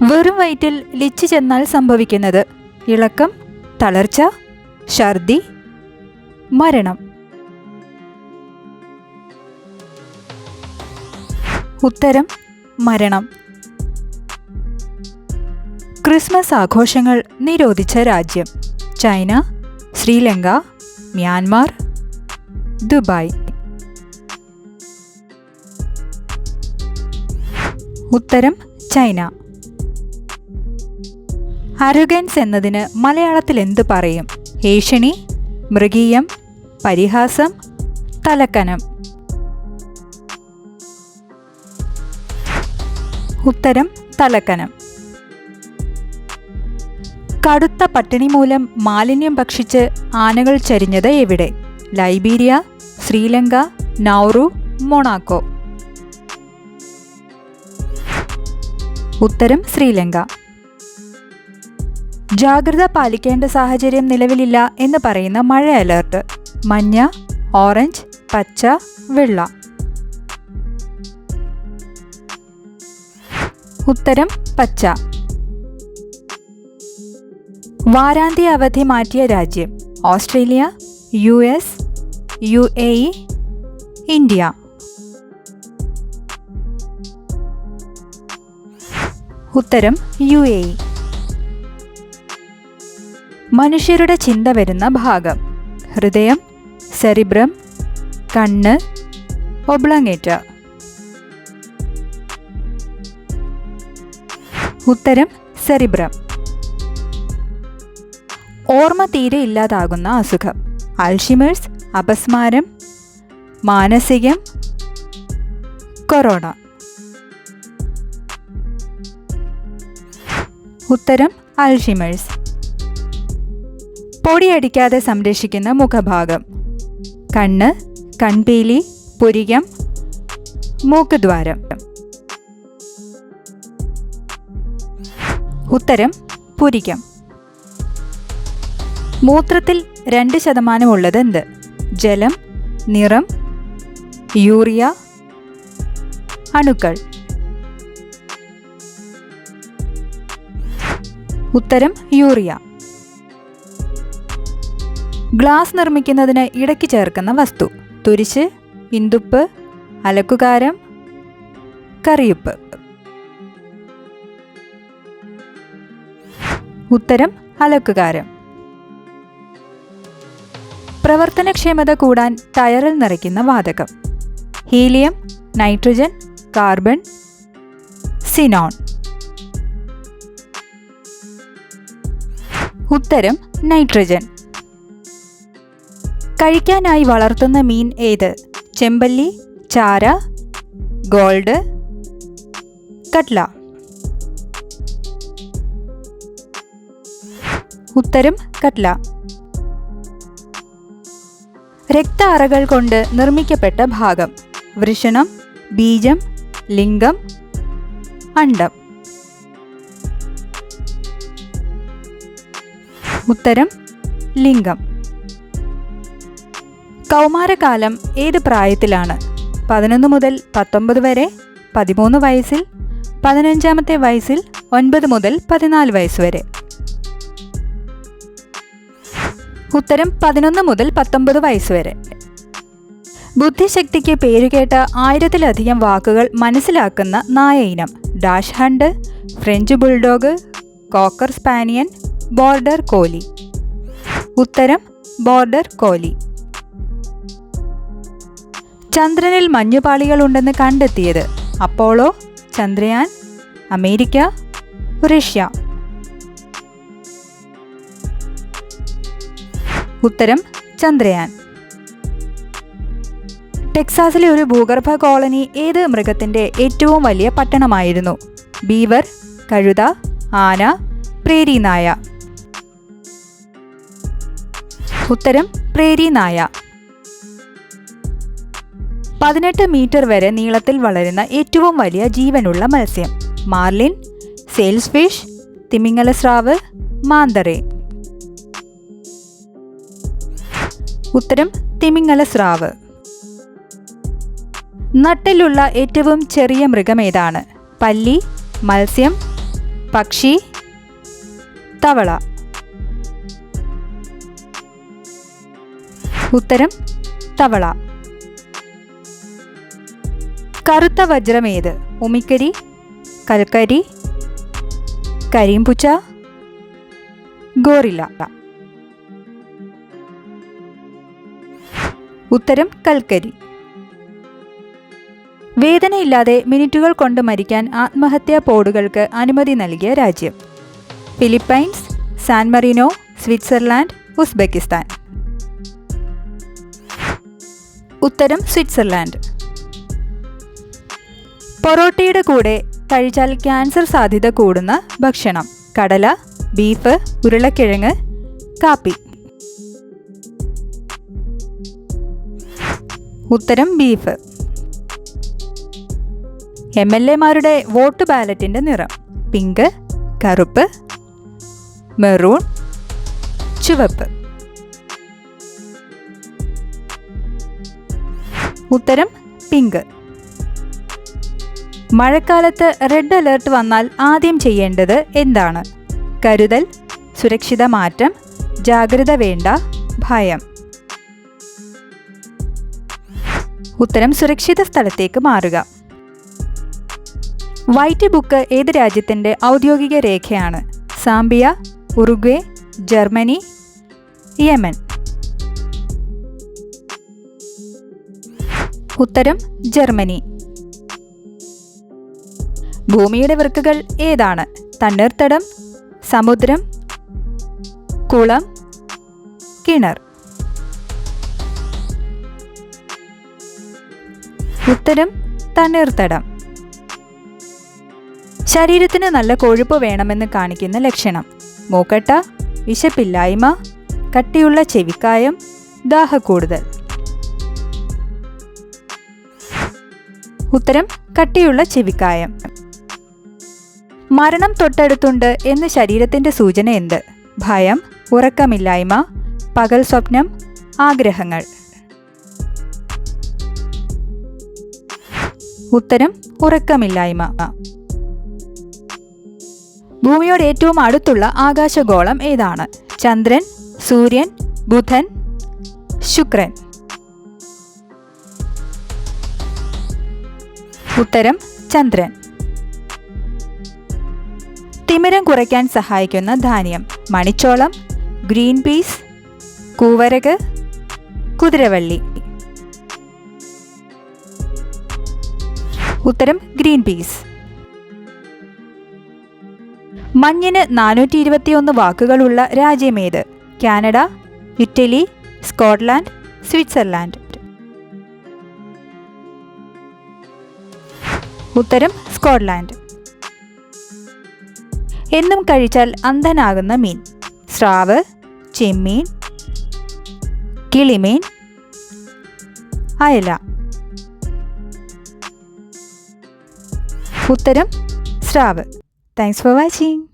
വെറും വയറ്റിൽ ലിച്ചു ചെന്നാൽ സംഭവിക്കുന്നത് ഇളക്കം, തളർച്ച, ഛർദി, മരണം. ഉത്തരം മരണം. ക്രിസ്മസ് ആഘോഷങ്ങൾ നിരോധിച്ച രാജ്യം: ചൈന, ശ്രീലങ്ക, മ്യാൻമാർ, ദുബായ്. ഉത്തരം ചൈന. അരുഗൻസ് എന്നതിന് മലയാളത്തിൽ എന്തു പറയും? ഏഷണി, മൃഗീയം, പരിഹാസം, തലക്കനം. ഉത്തരം തലക്കനം. കടുത്ത പട്ടിണി മൂലം മാലിന്യം ഭക്ഷിച്ച് ആനകൾ ചരിഞ്ഞത് എവിടെ? Liberia, Sri Lanka, Nauru, Monaco. ഉത്തരം ശ്രീലങ്ക. ജാഗ്രത പാലിക്കേണ്ട സാഹചര്യം നിലവിലില്ല എന്ന് പറയുന്ന മഴ അലർട്ട്: മഞ്ഞ, ഓറഞ്ച്, പച്ച, വെള്ള. ഉത്തരം പച്ച. വാരാന്ത്യ അവധി മാറ്റിയ രാജ്യം: ഓസ്ട്രേലിയ, US, UAE, ഇന്ത്യ. ഉത്തരം UAE. മനുഷ്യരുടെ ചിന്ത വരുന്ന ഭാഗം: ഹൃദയം, സെറിബ്രം, കണ്ണ്, ഒബ്ലങ്ങേറ്റ. ഉത്തരം സെറിബ്രം. ഓർമ്മ തീരെ ഇല്ലാതാകുന്ന അസുഖം: അൽഷിമേഴ്സ്, അപസ്മാരം, മാനസികം, കൊറോണ. ഉത്തരം അൽഷിമേഴ്സ്. പൊടിയടിക്കാതെ സംരക്ഷിക്കുന്ന മുഖഭാഗം: കണ്ണ്, കൺപീലി, പുരികം, മൂക്കുദ്വാരം. ഉത്തരം പുരികം. മൂത്രത്തിൽ 2% ഉള്ളത് എന്ത്? ജലം, നിറം, യൂറിയ, അണുക്കൾ. ഉത്തരം യൂറിയ. ഗ്ലാസ് നിർമ്മിക്കുന്നതിന് ഇടയ്ക്ക് ചേർക്കുന്ന വസ്തു: തുരിശ്, ഇന്ദുപ്പ്, അലക്കുകാരം, കറിയുപ്പ്. ഉത്തരം അലക്കുകാരം. പ്രവർത്തനക്ഷമത കൂടാൻ ടയറിൽ നിറയ്ക്കുന്ന വാതകം: ഹീലിയം, നൈട്രജൻ, കാർബൺ, സിനോൺ. ഉത്തരം നൈട്രജൻ. കഴിക്കാനായി വളർത്തുന്ന മീൻ ഏത്? ചെമ്പല്ലി, ചാര, ഗോൾഡ്, കട്ല. ഉത്തരം കട്ല. രക്ത അറകൾ കൊണ്ട് നിർമ്മിക്കപ്പെട്ട ഭാഗം: വൃഷണം, ബീജം, ലിംഗം, അണ്ഡം. ഉത്തരം ലിംഗം. കൗമാരകാലം ഏത് പ്രായത്തിലാണ്? 11 മുതൽ 19 വരെ, 13 വയസ്സിൽ, 15ാമത്തെ വയസ്സിൽ, 9 മുതൽ 14 വയസ്സ് വരെ. ഉത്തരം 11 മുതൽ 19 വയസ്സ് വരെ. ബുദ്ധിശക്തിക്ക് പേരുകേട്ട 1000-ലധികം വാക്കുകൾ മനസ്സിലാക്കുന്ന നായ ഇനം: dachshund, French bulldog, cocker spaniel, border collie. ഉത്തരം ബോർഡർ കോലി. ചന്ദ്രനിൽ മഞ്ഞുപാളികൾ ഉണ്ടെന്ന് കണ്ടെത്തിയത്: അപ്പോളോ, ചന്ദ്രയാൻ, അമേരിക്ക, റഷ്യ. ഉത്തരം ചന്ദ്രയാൻ. ടെക്സാസിലെ ഒരു ഭൂഗർഭ കോളനി ഏത് മൃഗത്തിന്റെ ഏറ്റവും വലിയ പട്ടണമായിരുന്നു? ബീവർ, കഴുത, ആന, പ്രേരി നായ. ഉത്തരം പ്രേരി നായ. 18 മീറ്റർ വരെ നീളത്തിൽ വളരുന്ന ഏറ്റവും വലിയ ജീവനുള്ള മത്സ്യം: മാർലിൻ, സെയിൽസ് ഫിഷ്, തിമിംഗലസ്രാവ്, മാന്തറേ. ഉത്തരം തിമിംഗലസ്രാവ്. നട്ടിലുള്ള ഏറ്റവും ചെറിയ മൃഗം ഏതാണ്? പല്ലി, മത്സ്യം, പക്ഷി, തവള. ഉത്തരം തവള. കറുത്ത വജ്രമേത്? ഉമിക്കരി, കൽക്കരി, കരിമ്പുച്ച, ഗോറില്ല. ഉത്തരം കൽക്കരി. വേദനയില്ലാതെ മിനിറ്റുകൾ കൊണ്ട് മരിക്കാൻ ആത്മഹത്യാ പോഡുകൾക്ക് അനുമതി നൽകിയ രാജ്യം? Philippines, San Marino, Switzerland, Uzbekistan. ഉത്തരം സ്വിറ്റ്സർലാൻഡ്. പൊറോട്ടയുടെ കൂടെ കഴിച്ചാൽ ക്യാൻസർ സാധ്യത കൂടുന്ന ഭക്ഷണം? കടല, ബീഫ്, ഉരുളക്കിഴങ്ങ്, കാപ്പി. ഉത്തരം ബീഫ്. MLA-മാരുടെ വോട്ട് ബാലറ്റിന്റെ നിറം? പിങ്ക്, കറുപ്പ്, മെറൂൺ, ചുവപ്പ്. ഉത്തരം പിങ്ക്. മഴക്കാലത്ത് റെഡ് അലേർട്ട് വന്നാൽ ആദ്യം ചെയ്യേണ്ടത് എന്താണ്? കരുതൽ, സുരക്ഷിത മാറ്റം, ജാഗ്രത വേണ്ട, ഭയം. ഉത്തരം സുരക്ഷിത സ്ഥലത്തേക്ക് മാറുക. വൈറ്റ് ബുക്ക് ഏത് രാജ്യത്തിൻ്റെ ഔദ്യോഗിക രേഖയാണ്? Zambia, Uruguay, Germany, Yemen. ഉത്തരം ജർമ്മനി. ഭൂമിയുടെ വൃക്കകൾ ഏതാണ്? തണ്ണീർത്തടം, സമുദ്രം, കുളം, കിണർ. ഉത്തരം തണ്ണീർത്തടം. ശരീരത്തിന് നല്ല കൊഴുപ്പ് വേണമെന്ന് കാണിക്കുന്ന ലക്ഷണം? മൂക്കട്ട, വിശപ്പില്ലായ്മ, കട്ടിയുള്ള ചെവിക്കായം, ദാഹക്കൂടുതൽ. ഉത്തരം കട്ടിയുള്ള ചെവിക്കായം. മരണം തൊട്ടടുത്തുണ്ട് എന്ന് ശരീരത്തിൻ്റെ സൂചന എന്ത്? ഭയം, ഉറക്കമില്ലായ്മ, പകൽ സ്വപ്നം, ആഗ്രഹങ്ങൾ. ഉത്തരം ഉറക്കമില്ലായ്മ. ഭൂമിയോട് ഏറ്റവും അടുത്തുള്ള ആകാശഗോളം ഏതാണ്? ചന്ദ്രൻ, സൂര്യൻ, ബുധൻ, ശുക്രൻ. ഉത്തരം ചന്ദ്രൻ. തിമിരം കുറയ്ക്കാൻ സഹായിക്കുന്ന ധാന്യം? മണിച്ചോളം, ഗ്രീൻ പീസ്, കൂവരക്, കുതിരവള്ളി. ഉത്തരം ഗ്രീൻ പീസ്. മഞ്ഞിന് 421 വാക്കുകളുള്ള രാജ്യമേത്? Canada, Italy, Scotland, Switzerland. ഉത്തരം സ്കോട്ട്ലാൻഡ്. എന്നും കഴിച്ചാൽ അന്ധനാകുന്ന മീൻ? സ്രാവ്, ചെമ്മീൻ, കിളിമീൻ, അയല. ഉത്തരം സ്രാവ്. Thanks for watching.